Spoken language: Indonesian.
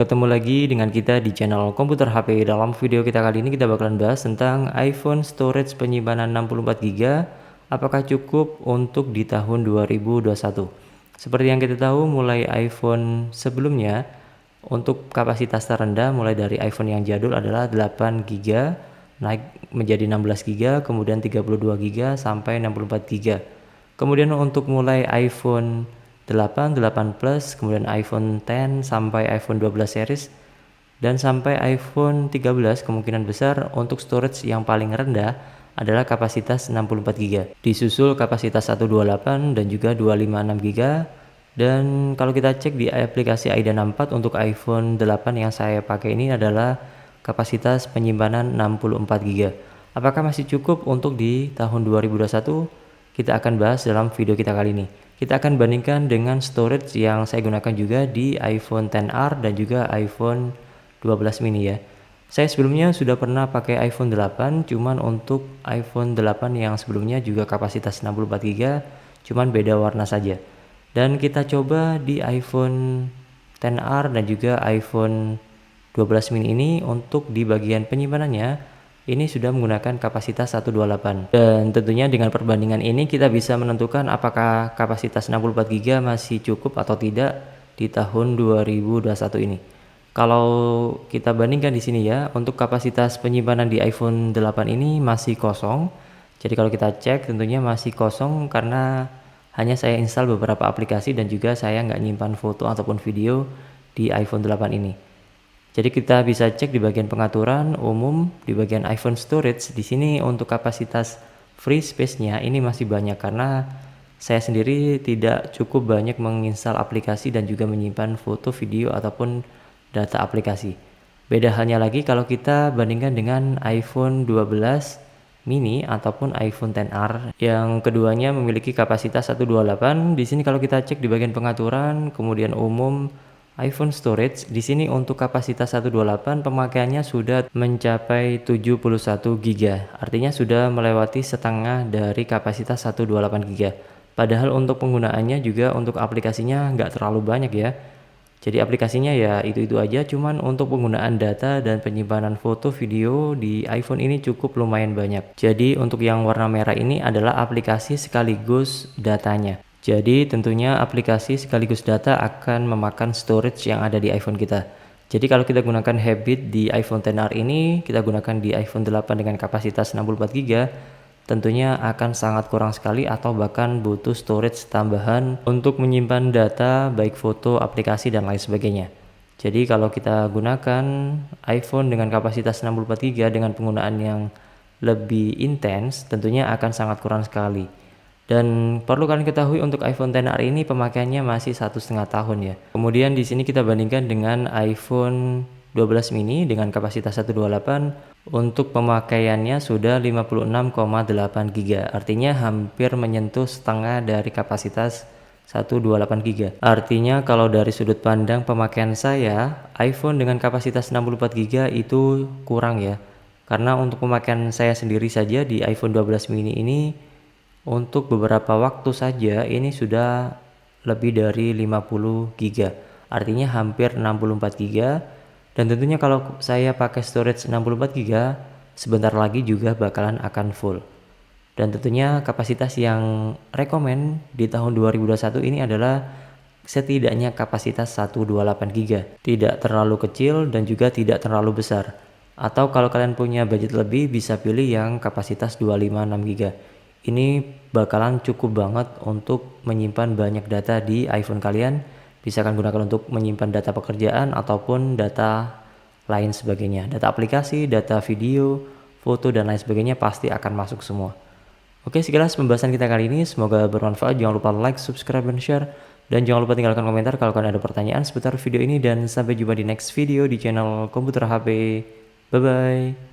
Ketemu lagi dengan kita di channel komputer HP. Dalam video kita kali ini kita bakalan bahas tentang iPhone storage penyimpanan 64 GB. Apakah cukup untuk di tahun 2021? Seperti yang kita tahu, mulai iPhone sebelumnya untuk kapasitas terendah mulai dari iPhone yang jadul adalah 8 GB, naik menjadi 16 GB, kemudian 32 GB sampai 64 GB. Kemudian untuk mulai iPhone 8, 8 Plus, kemudian iPhone X sampai iPhone 12 series, dan sampai iPhone 13 kemungkinan besar untuk storage yang paling rendah adalah kapasitas 64 GB. Disusul kapasitas 128 dan juga 256 GB. Dan kalau kita cek di aplikasi AIDA 64 untuk iPhone 8 yang saya pakai ini adalah kapasitas penyimpanan 64 GB. Apakah masih cukup untuk di tahun 2021? Kita akan bahas dalam video kita kali ini. Kita akan bandingkan dengan storage yang saya gunakan juga di iPhone XR dan juga iPhone 12 mini ya. Saya sebelumnya sudah pernah pakai iPhone 8, cuman untuk iPhone 8 yang sebelumnya juga kapasitas 64 GB, cuman beda warna saja. Dan kita coba di iPhone XR dan juga iPhone 12 mini ini untuk di bagian penyimpanannya ini sudah menggunakan kapasitas 128, dan tentunya dengan perbandingan ini kita bisa menentukan apakah kapasitas 64 GB masih cukup atau tidak di tahun 2021 ini. Kalau kita bandingkan di sini ya, untuk kapasitas penyimpanan di iPhone 8 ini masih kosong. Jadi kalau kita cek tentunya masih kosong karena hanya saya install beberapa aplikasi dan juga saya nggak nyimpan foto ataupun video di iPhone 8 ini. Jadi kita bisa cek di bagian pengaturan umum di bagian iPhone storage. Di sini untuk kapasitas free space-nya ini masih banyak karena saya sendiri tidak cukup banyak menginstal aplikasi dan juga menyimpan foto, video ataupun data aplikasi. Beda halnya lagi kalau kita bandingkan dengan iPhone 12 mini ataupun iPhone XR yang keduanya memiliki kapasitas 128. Di sini kalau kita cek di bagian pengaturan kemudian umum iPhone storage, di sini untuk kapasitas 128 pemakaiannya sudah mencapai 71 GB. Artinya sudah melewati setengah dari kapasitas 128 GB. Padahal untuk penggunaannya juga untuk aplikasinya nggak terlalu banyak ya. Jadi aplikasinya ya itu-itu aja, cuman untuk penggunaan data dan penyimpanan foto video di iPhone ini cukup lumayan banyak. Jadi untuk yang warna merah ini adalah aplikasi sekaligus datanya. Jadi tentunya aplikasi sekaligus data akan memakan storage yang ada di iPhone kita. Jadi kalau kita gunakan Habit di iPhone XR ini, kita gunakan di iPhone 8 dengan kapasitas 64 GB, tentunya akan sangat kurang sekali atau bahkan butuh storage tambahan untuk menyimpan data baik foto, aplikasi dan lain sebagainya. Jadi kalau kita gunakan iPhone dengan kapasitas 64 GB dengan penggunaan yang lebih intens, tentunya akan sangat kurang sekali. Dan perlu kalian ketahui untuk iPhone XR ini pemakaiannya masih 1,5 tahun ya. Kemudian di sini kita bandingkan dengan iPhone 12 mini dengan kapasitas 128, untuk pemakaiannya sudah 56,8 GB. Artinya hampir menyentuh setengah dari kapasitas 128 GB. Artinya kalau dari sudut pandang pemakaian saya, iPhone dengan kapasitas 64 GB itu kurang ya. Karena untuk pemakaian saya sendiri saja di iPhone 12 mini ini untuk beberapa waktu saja ini sudah lebih dari 50 GB. Artinya hampir 64 GB. Dan tentunya kalau saya pakai storage 64 GB, sebentar lagi juga bakalan akan full. Dan tentunya kapasitas yang rekomen di tahun 2021 ini adalah setidaknya kapasitas 128 GB. Tidak terlalu kecil dan juga tidak terlalu besar. Atau kalau kalian punya budget lebih bisa pilih yang kapasitas 256 GB. Ini bakalan cukup banget untuk menyimpan banyak data di iPhone kalian. Bisa kalian gunakan untuk menyimpan data pekerjaan ataupun data lain sebagainya. Data aplikasi, data video, foto dan lain sebagainya pasti akan masuk semua. Oke, sekilas pembahasan kita kali ini. Semoga bermanfaat. Jangan lupa like, subscribe, dan share. Dan jangan lupa tinggalkan komentar kalau kalian ada pertanyaan seputar video ini. Dan sampai jumpa di next video di channel Komputer HP. Bye-bye.